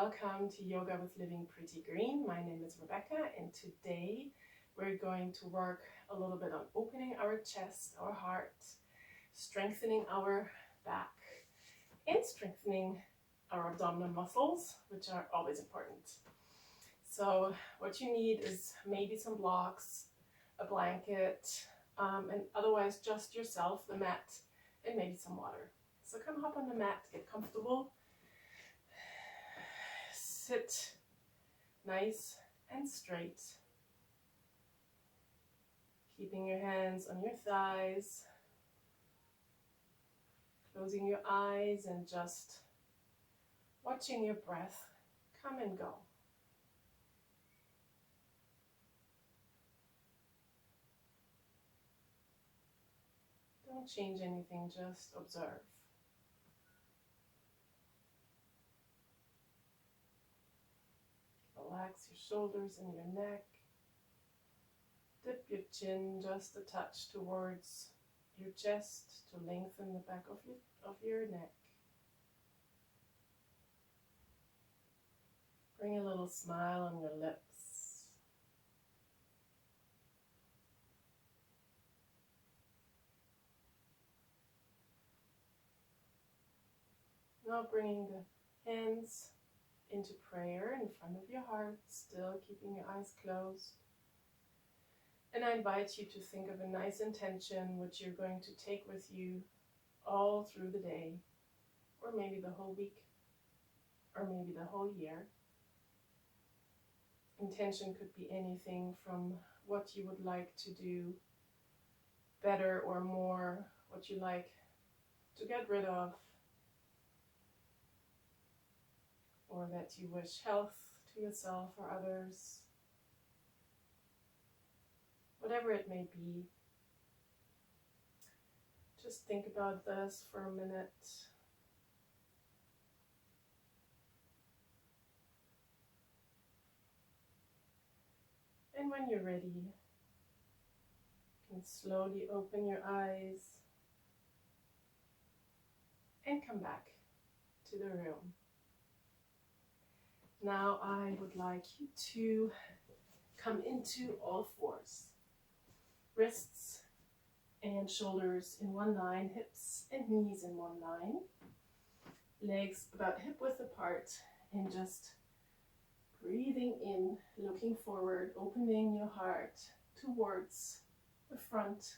welcome to Yoga with Living Pretty Green. My name is Rebecca, and today we're going to work a little bit on opening our chest, our heart, strengthening our back, and strengthening our abdominal muscles, which are always important. So what you need is maybe some blocks, a blanket, and otherwise just yourself, the mat, and maybe some water. So come hop on the mat, get comfortable. Sit nice and straight, keeping your hands on your thighs, closing your eyes and just watching your breath come and go. Don't change anything, just observe. Relax your shoulders and your neck. Dip your chin just a touch towards your chest to lengthen the back of your neck. Bring a little smile on your lips. Now bringing the hands into prayer in front of your heart, still keeping your eyes closed. And I invite you to think of a nice intention which you're going to take with you all through the day, or maybe the whole week, or maybe the whole year. Intention could be anything from what you would like to do better or more, what you like to get rid of, or that you wish health to yourself or others. Whatever it may be, just think about this for a minute. And when you're ready, you can slowly open your eyes and come back to the room. Now I would like you to come into all fours. Wrists and shoulders in one line, hips and knees in one line. Legs about hip width apart, and just breathing in, looking forward, opening your heart towards the front,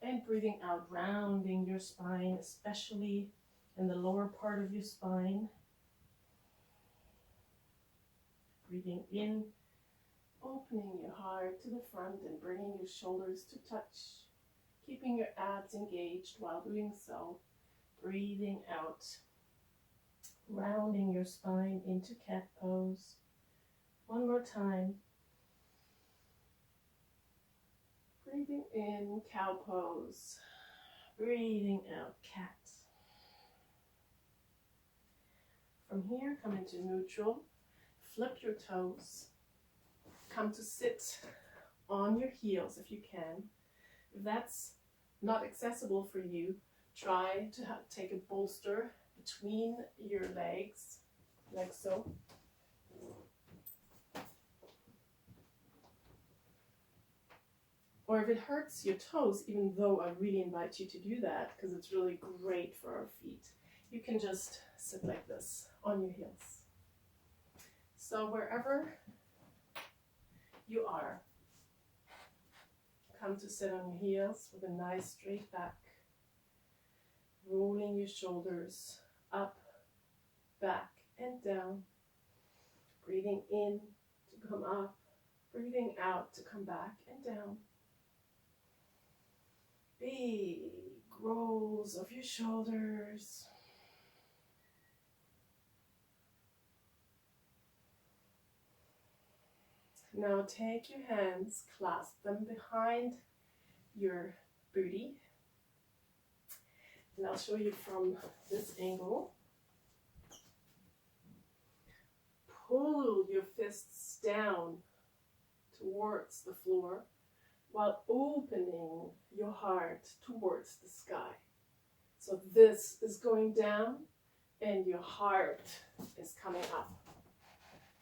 and breathing out, rounding your spine, especially in the lower part of your spine. Breathing in, opening your heart to the front and bringing your shoulders to touch, keeping your abs engaged while doing so. Breathing out, rounding your spine into cat pose. One more time. Breathing in, cow pose. Breathing out, cat. From here, come into neutral. Flip your toes. Come to sit on your heels if you can. If that's not accessible for you, try to take a bolster between your legs, like so. Or if it hurts your toes, even though I really invite you to do that because it's really great for our feet, you can just sit like this on your heels. So wherever you are, come to sit on your heels with a nice straight back, rolling your shoulders up, back, and down. Breathing in to come up, breathing out to come back and down. Big rolls of your shoulders. Now take your hands, clasp them behind your booty. And I'll show you from this angle. Pull your fists down towards the floor while opening your heart towards the sky. So this is going down and your heart is coming up.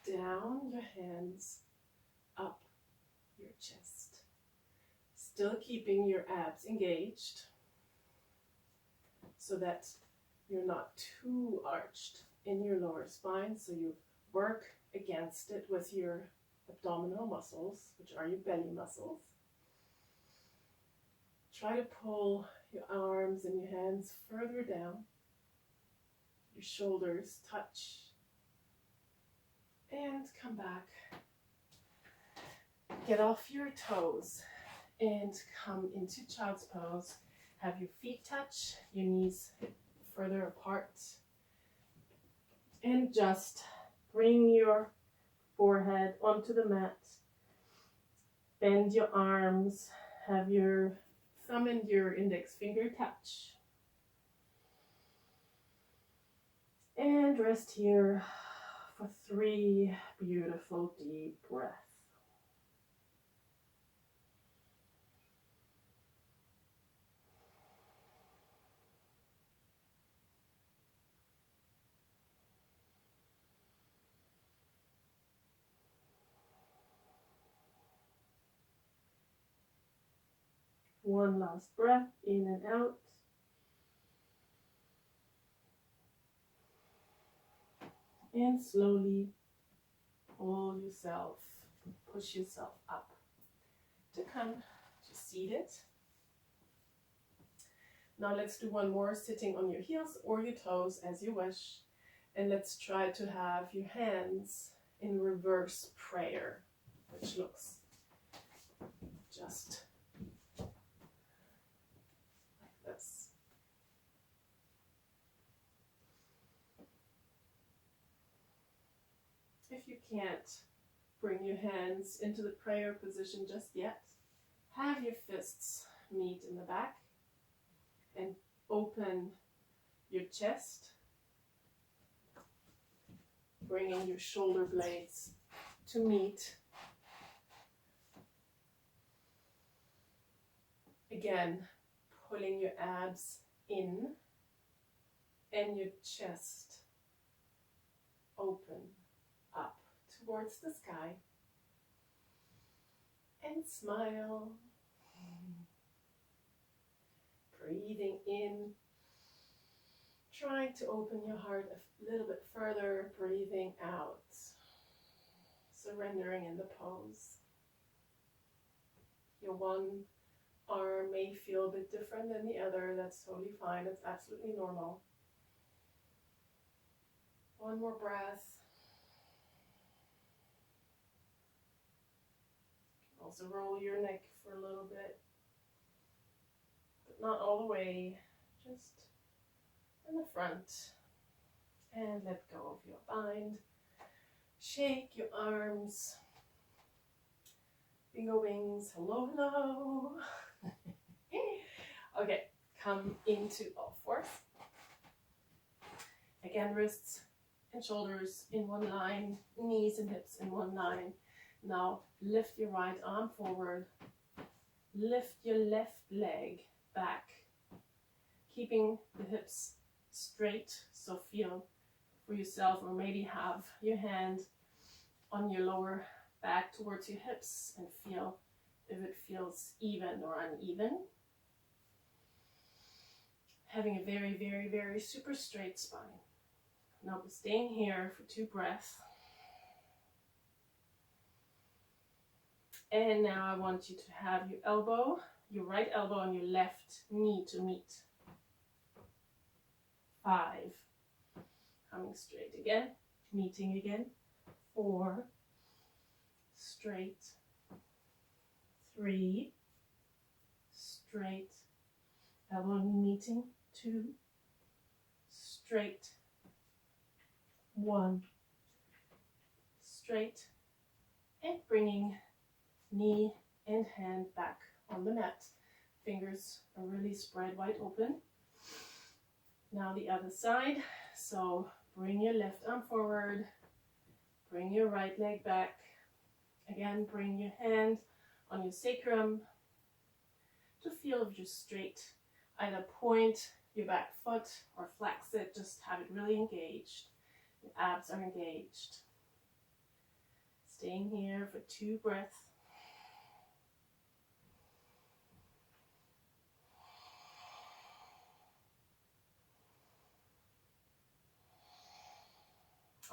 Down your hands, up your chest. Still keeping your abs engaged so that you're not too arched in your lower spine, so you work against it with your abdominal muscles, which are your belly muscles. Try to pull your arms and your hands further down. Your shoulders touch. And come back. Get off your toes and come into child's pose. Have your feet touch, your knees further apart. And just bring your forehead onto the mat. Bend your arms. Have your thumb and your index finger touch. And rest here for 3 beautiful deep breaths. One last breath in and out. And slowly pull yourself, push yourself up to come to seated. Now let's do one more sitting on your heels or your toes as you wish. And let's try to have your hands in reverse prayer, which looks just like this. If you can't bring your hands into the prayer position just yet, have your fists meet in the back and open your chest, bringing your shoulder blades to meet. Again, pulling your abs in and your chest open up towards the sky. And smile. Breathing in, trying to open your heart a little bit further, breathing out, surrendering in the pose. Your one arm may feel a bit different than the other, that's totally fine, it's absolutely normal. One more breath. Also roll your neck for a little bit. Not all the way, just in the front. And let go of your bind. Shake your arms. Bingo wings, hello, hello. Okay, come into all fours. Again, wrists and shoulders in one line, knees and hips in one line. Now lift your right arm forward. Lift your left leg back, keeping the hips straight, so feel for yourself, or maybe have your hand on your lower back towards your hips and feel if it feels even or uneven. Having a very, very, very super straight spine. Now we're staying here for 2 breaths. And now I want you to have your right elbow and your left knee to meet. 5. Coming straight again. Meeting again. 4. Straight. 3. Straight. Elbow and knee meeting. 2. Straight. 1. Straight. And bringing knee and hand back on the mat. Fingers are really spread wide open. Now the other side. So bring your left arm forward. Bring your right leg back. Again, bring your hand on your sacrum to feel if you're straight. Either point your back foot or flex it, just have it really engaged. Your abs are engaged. Staying here for 2 breaths.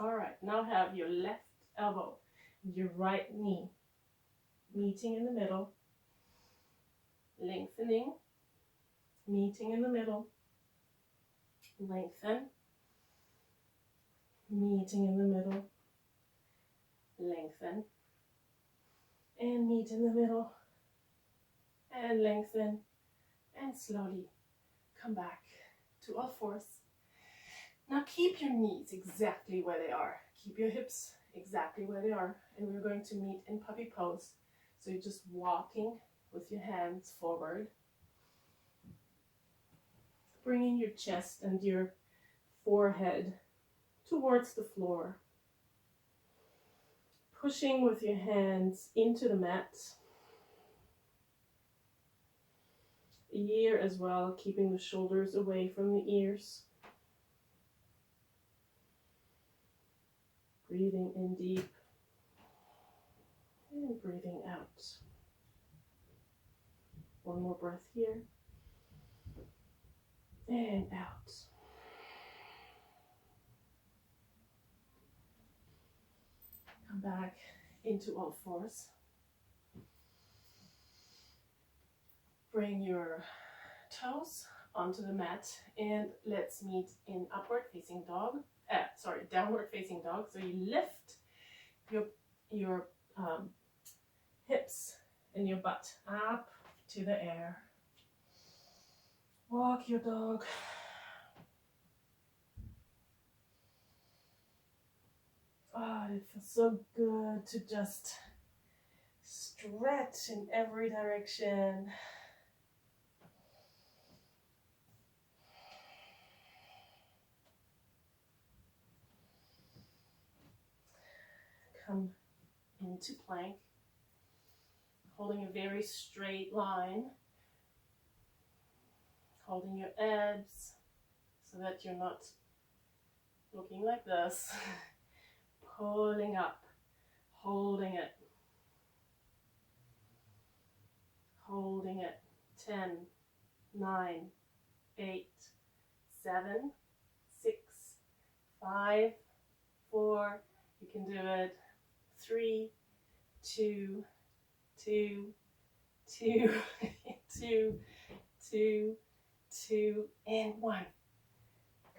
All right, now have your left elbow and your right knee meeting in the middle, lengthening, meeting in the middle, lengthen, meeting in the middle, lengthen, and meet in the middle, and lengthen, and slowly come back to all fours. Now keep your knees exactly where they are. Keep your hips exactly where they are. And we're going to meet in puppy pose. So you're just walking with your hands forward. Bringing your chest and your forehead towards the floor. Pushing with your hands into the mat. Ear as well, keeping the shoulders away from the ears. Breathing in deep and breathing out. One more breath here and out. Come back into all fours. Bring your toes onto the mat and let's meet in downward facing dog. So you lift your hips and your butt up to the air. Walk your dog. Oh, it feels so good to just stretch in every direction. Come into plank, holding a very straight line, holding your abs so that you're not looking like this, pulling up, holding it, 10, 9, 8, 7, 6, 5, 4, you can do it, 3, 2, 2, 2, 2, 2, 2, and 1.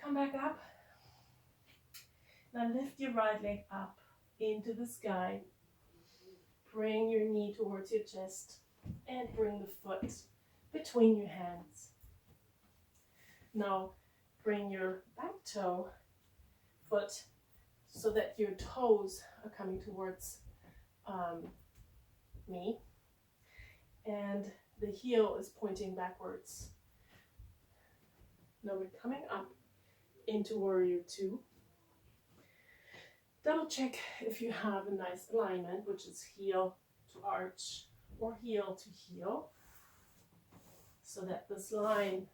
Come back up. Now lift your right leg up into the sky. Bring your knee towards your chest and bring the foot between your hands. Now bring your back toe foot so that your toes are coming towards me and the heel is pointing backwards. Now we're coming up into warrior 2. Double check if you have a nice alignment, which is heel to arch or heel to heel, so that this line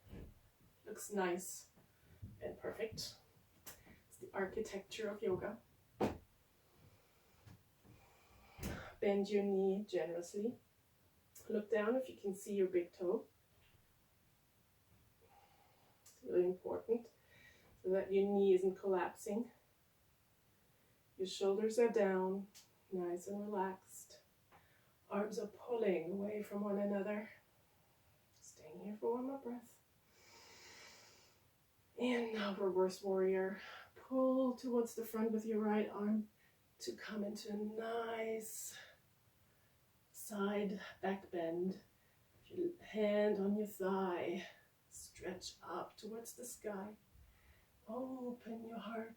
looks nice and perfect. It's the architecture of yoga. Bend your knee generously. Look down if you can see your big toe. It's really important so that your knee isn't collapsing. Your shoulders are down, nice and relaxed. Arms are pulling away from one another. Staying here for one more breath. And now reverse warrior. Pull towards the front with your right arm to come into a nice side back bend. Your hand on your thigh. Stretch up towards the sky. Open your heart.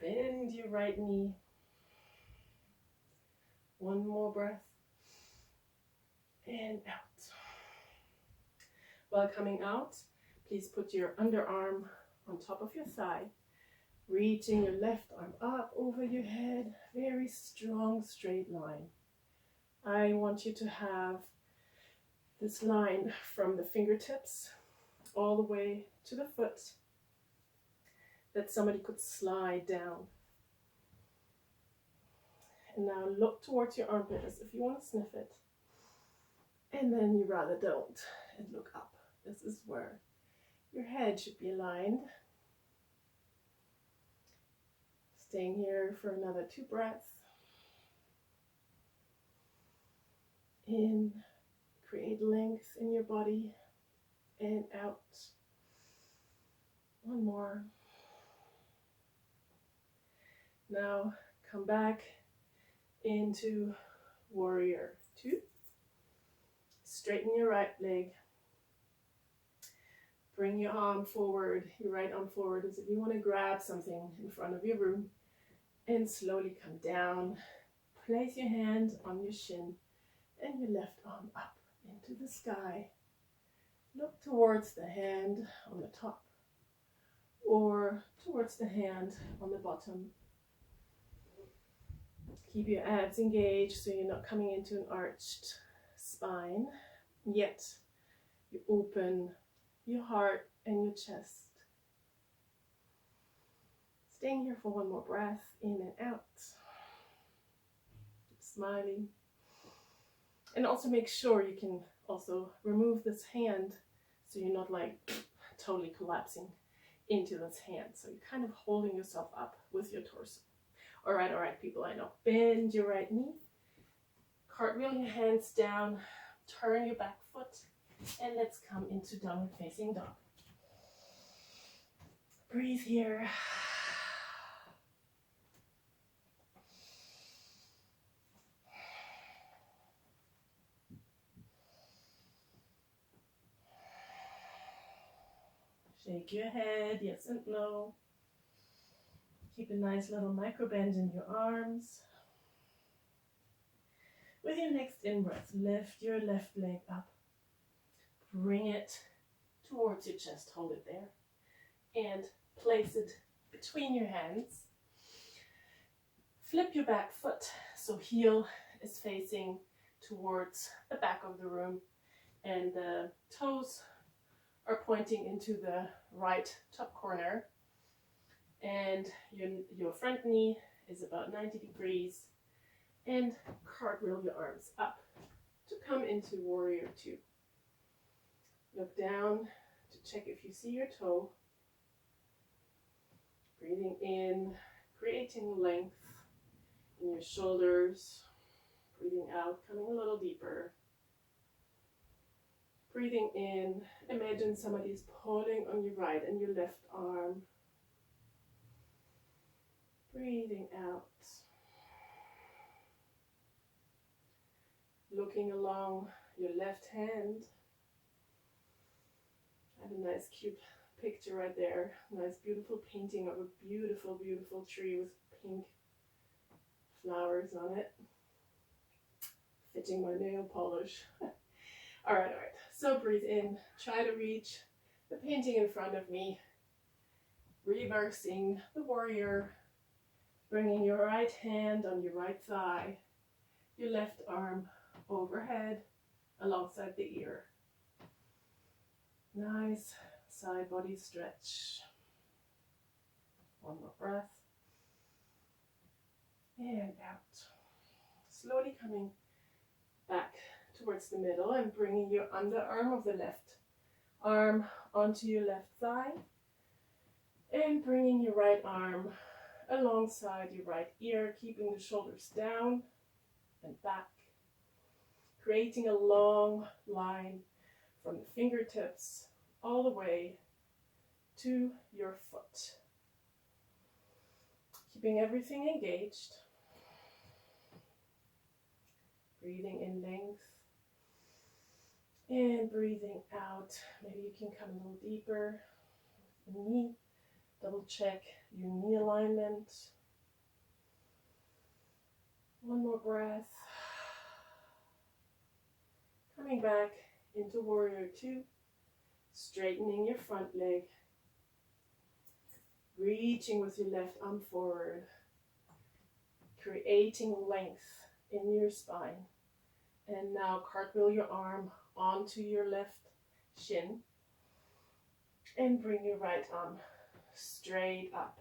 Bend your right knee. One more breath. And out. While coming out, please put your underarm on top of your thigh. Reaching your left arm up over your head. Very strong straight line. I want you to have this line from the fingertips all the way to the foot that somebody could slide down. And now look towards your armpit as if you want to sniff it. And then you rather don't, and look up. This is where your head should be aligned. Staying here for another 2 breaths. In, create length in your body, and out. 1 more. Now come back into warrior 2. Straighten your right leg. Bring your arm forward, your right arm forward as if you want to grab something in front of your room. And slowly come down. Place your hand on your shin and your left arm up into the sky. Look towards the hand on the top or towards the hand on the bottom. Keep your abs engaged so you're not coming into an arched spine, yet you open your heart and your chest. Staying here for 1 more breath, in and out. Keep smiling. And also make sure you can also remove this hand so you're not like totally collapsing into this hand. So you're kind of holding yourself up with your torso. All right, people, I know. Bend your right knee. Cartwheel your hands down. Turn your back foot. And let's come into downward facing dog. Breathe here. Shake your head, yes and no. Keep a nice little micro bend in your arms. With your next in-breath, lift your left leg up. Bring it towards your chest, hold it there. And place it between your hands. Flip your back foot, so heel is facing towards the back of the room. And the toes are pointing into the right top corner. And your front knee is about 90 degrees. And cartwheel your arms up to come into warrior 2. Look down to check if you see your toe. Breathing in, creating length in your shoulders. Breathing out, coming a little deeper. Breathing in, imagine somebody's pulling on your right and your left arm. Breathing out. Looking along your left hand. I have a nice cute picture right there. Nice beautiful painting of a beautiful, beautiful tree with pink flowers on it. Fitting my nail polish. All right. So breathe in. Try to reach the painting in front of me. Reversing the warrior. Bringing your right hand on your right thigh. Your left arm overhead alongside the ear. Nice side body stretch. 1 more breath. And out. Slowly coming back towards the middle and bringing your underarm of the left arm onto your left thigh. And bringing your right arm alongside your right ear, keeping the shoulders down and back. Creating a long line from the fingertips all the way to your foot. Keeping everything engaged. Breathing in length. And breathing out. Maybe you can come a little deeper with the knee. Double check your knee alignment. 1 more breath. Coming back into warrior 2. Straightening your front leg. Reaching with your left arm forward. Creating length in your spine. And now cartwheel your arm onto your left shin. And bring your right arm straight up.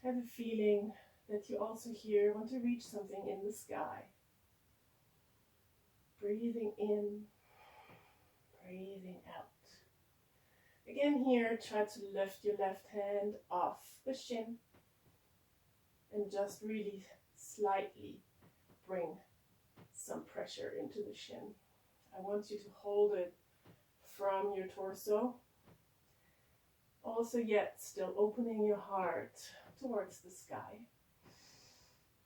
Have a feeling that you also here want to reach something in the sky. Breathing in, breathing out. Again here, try to lift your left hand off the shin and just really slightly bring some pressure into the shin. I want you to hold it from your torso. Also yet still opening your heart towards the sky.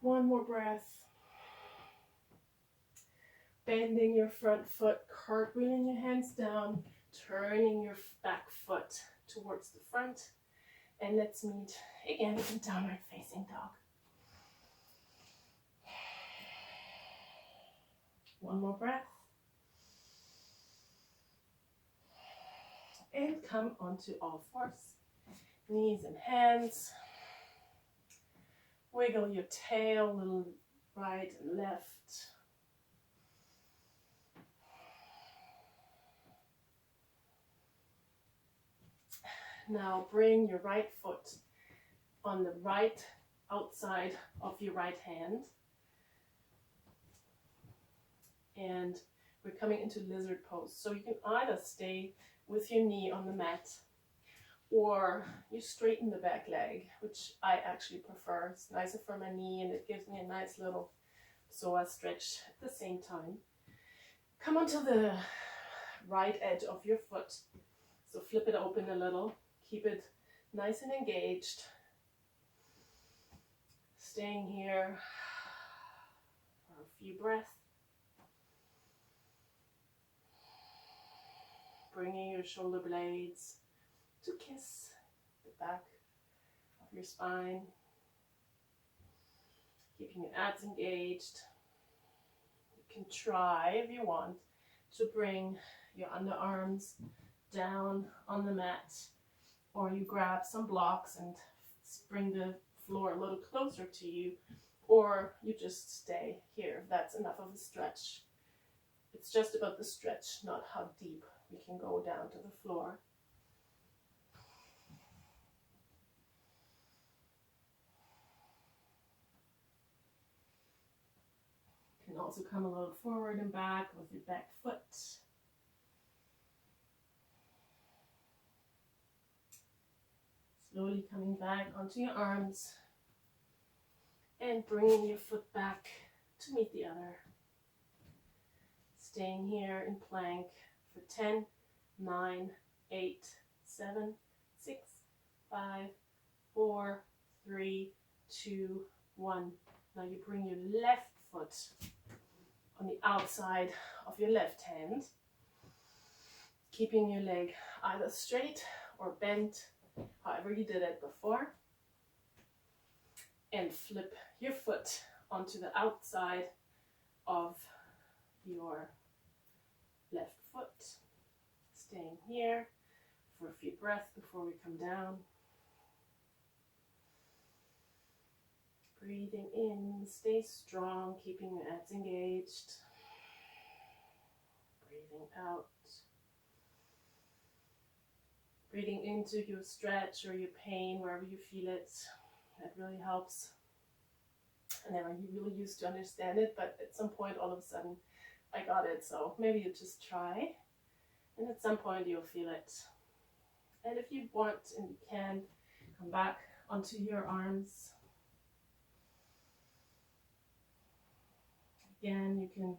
One more breath. Bending your front foot, cartwheeling your hands down, turning your back foot towards the front. And let's meet again in downward facing dog. One more breath. And come onto all fours. Knees and hands. Wiggle your tail a little right and left. Now bring your right foot on the right outside of your right hand. And we're coming into lizard pose. So you can either stay with your knee on the mat or you straighten the back leg, which I actually prefer. It's nicer for my knee and it gives me a nice little psoas stretch at the same time. Come onto the right edge of your foot. So flip it open a little. Keep it nice and engaged. Staying here for a few breaths. Bringing your shoulder blades to kiss the back of your spine. Keeping your abs engaged. You can try, if you want, to bring your underarms down on the mat, or you grab some blocks and bring the floor a little closer to you, or you just stay here if that's enough of a stretch. It's just about the stretch, not how deep we can go down to the floor. You can also come a little forward and back with your back foot. Slowly coming back onto your arms and bringing your foot back to meet the other. Staying here in plank for 10, 9, 8, 7, 6, 5, 4, 3, 2, 1. Now you bring your left foot on the outside of your left hand, keeping your leg either straight or bent, however you did it before, and flip your foot onto the outside of your left foot. Staying here for a few breaths before we come down. Breathing in, stay strong, keeping your abs engaged. Breathing out. Breathing into your stretch or your pain, wherever you feel it. That really helps. I never really used to understand it, but at some point all of a sudden I got it. So maybe you just try, and at some point you'll feel it. And if you want and you can, come back onto your arms. Again, you can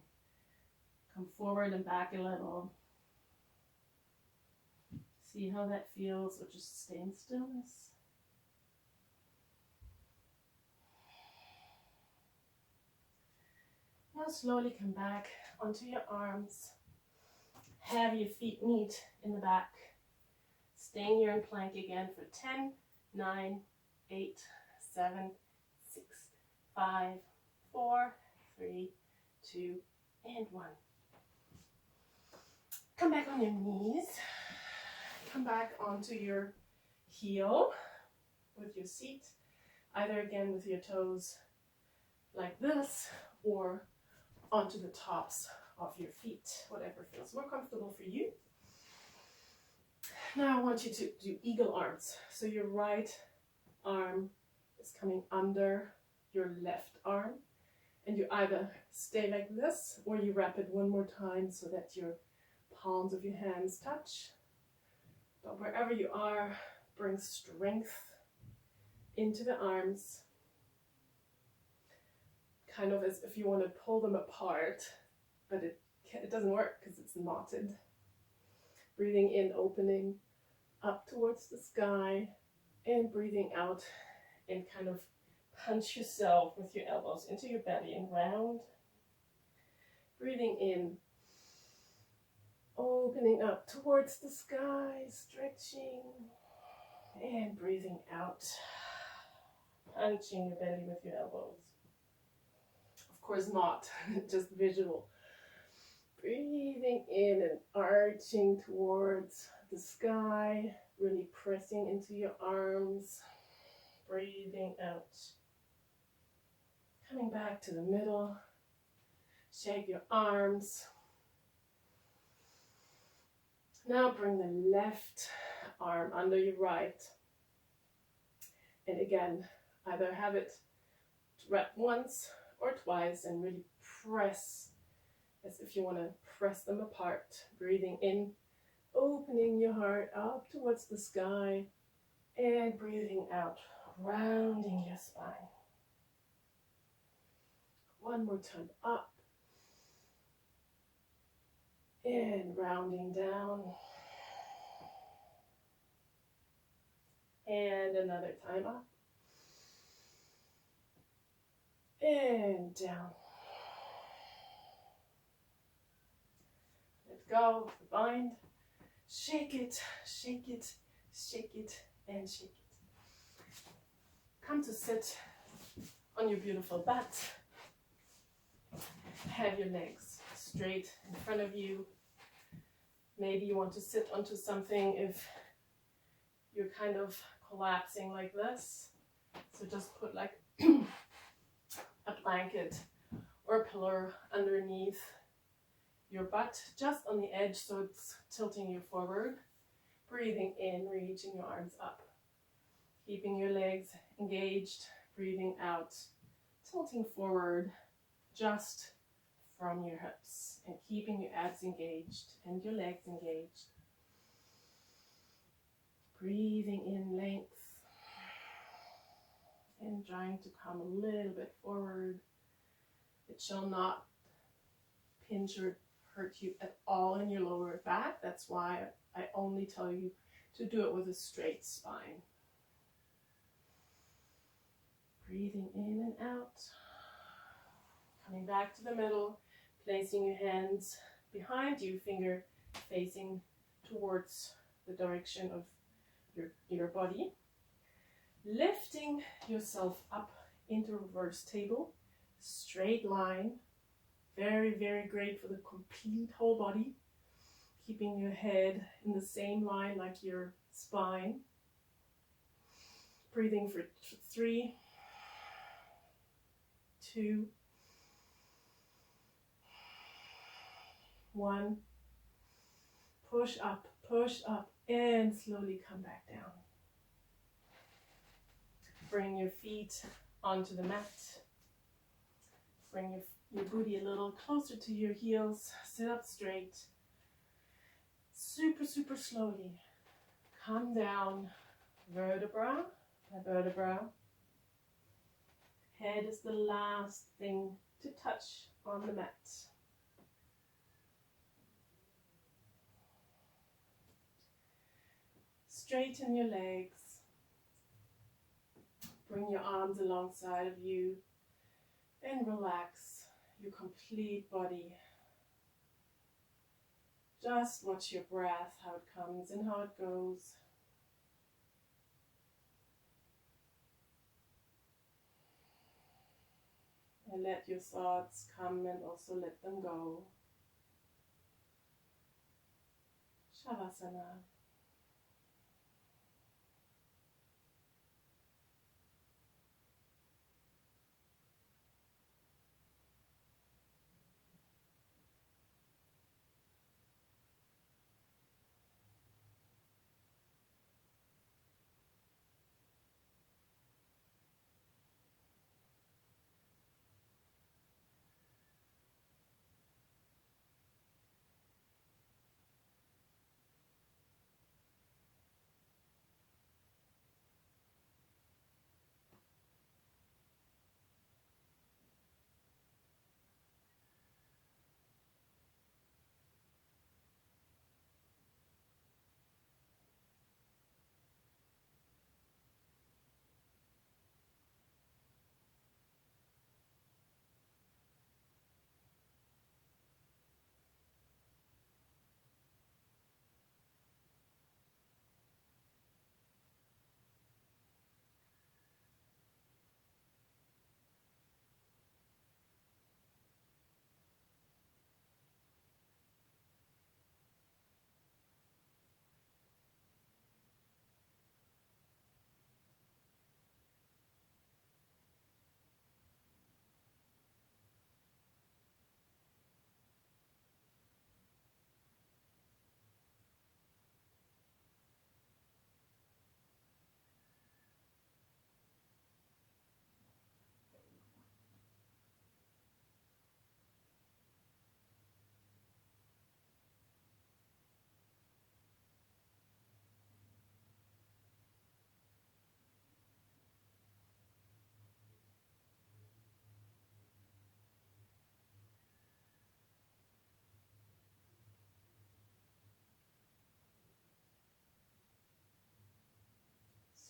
come forward and back a little. See how that feels, or just stay in stillness. Now slowly come back onto your arms. Have your feet meet in the back. Staying here in plank again for 10, 9, 8, 7, 6, 5, 4, 3, 2, and 1. Come back on your knees. Come back onto your heel with your seat, either again with your toes like this or onto the tops of your feet, whatever feels more comfortable for you. Now I want you to do eagle arms. So your right arm is coming under your left arm, and you either stay like this or you wrap it one more time so that your palms of your hands touch. But wherever you are, bring strength into the arms, kind of as if you want to pull them apart, but it doesn't work because it's knotted. Breathing in, opening up towards the sky, and breathing out and kind of punch yourself with your elbows into your belly and round. Breathing in, opening up towards the sky, stretching, and breathing out, punching your belly with your elbows. Of course not, just visual. Breathing in and arching towards the sky, really pressing into your arms. Breathing out. Coming back to the middle. Shake your arms. Now bring the left arm under your right. And again, either have it wrap once or twice and really press as if you want to press them apart. Breathing in, opening your heart up towards the sky, and breathing out, rounding your spine. One more time, up, and rounding down, and another time up, and down. Let go of the bind. Shake it, shake it, shake it, and shake it. Come to sit on your beautiful butt. Have your legs straight in front of you. Maybe you want to sit onto something if you're kind of collapsing like this. So just put like a blanket or a pillow underneath your butt, just on the edge so it's tilting you forward. Breathing in, reaching your arms up. Keeping your legs engaged, breathing out, tilting forward just from your hips and keeping your abs engaged and your legs engaged. Breathing in length and trying to come a little bit forward. It shall not pinch or hurt you at all in your lower back. That's why I only tell you to do it with a straight spine. Breathing in and out. Coming back to the middle, placing your hands behind you, finger facing towards the direction of your body. Lifting yourself up into reverse table, straight line. Very, very great for the complete whole body. Keeping your head in the same line like your spine. Breathing for 3, 2, 1. Push up, and slowly come back down. Bring your feet onto the mat. Bring your booty a little closer to your heels. Sit up straight. Super, super slowly. Come down vertebra by vertebra. Head is the last thing to touch on the mat. Straighten your legs. Bring your arms alongside of you and relax your complete body. Just watch your breath, how it comes and how it goes. And let your thoughts come and also let them go. Shavasana.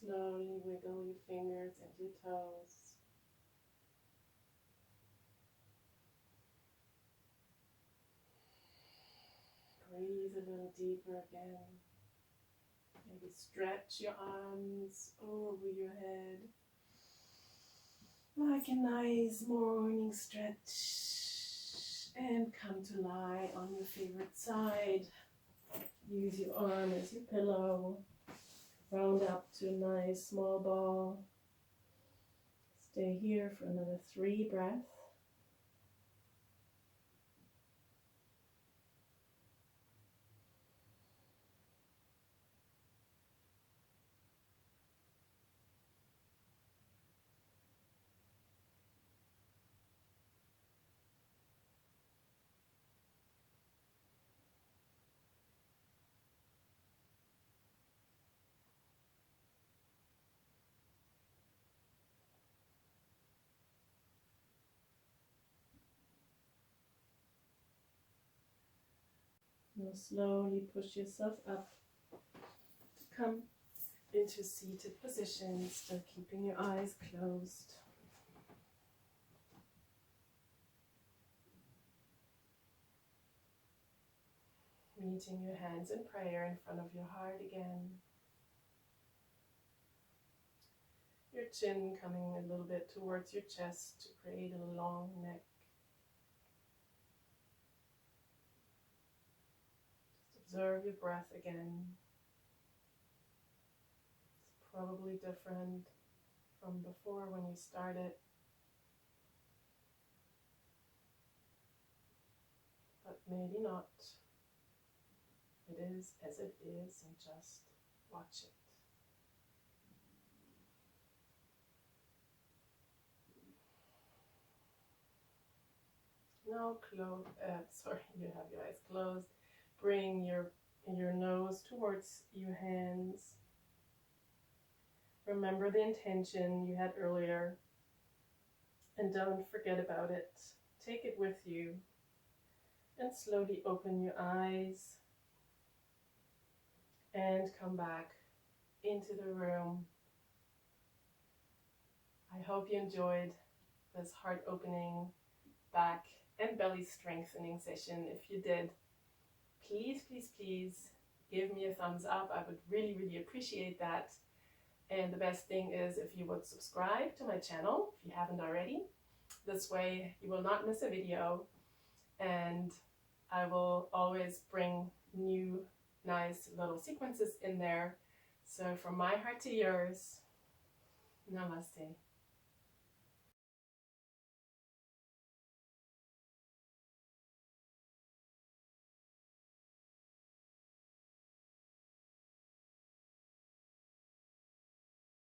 Slowly wiggle your fingers and your toes. Breathe a little deeper again. Maybe stretch your arms over your head like a nice morning stretch, and come to lie on your favorite side. Use your arm as your pillow. Round up to a nice small ball. Stay here for another 3 breaths. Now slowly push yourself up to come into seated position, still keeping your eyes closed. Meeting your hands in prayer in front of your heart again. Your chin coming a little bit towards your chest to create a long neck. Just observe your breath again. It's probably different from before when you started, but maybe not. It is as it is, and just watch it. Now you have your eyes closed. Bring your nose towards your hands. Remember the intention you had earlier, and don't forget about it. Take it with you, and slowly open your eyes and come back into the room. I hope you enjoyed this heart opening, back and belly strengthening session. If you did, please, please, please give me a thumbs up. I would really, really appreciate that. And the best thing is if you would subscribe to my channel, if you haven't already. This way you will not miss a video, and I will always bring new nice little sequences in there. So from my heart to yours, Namaste.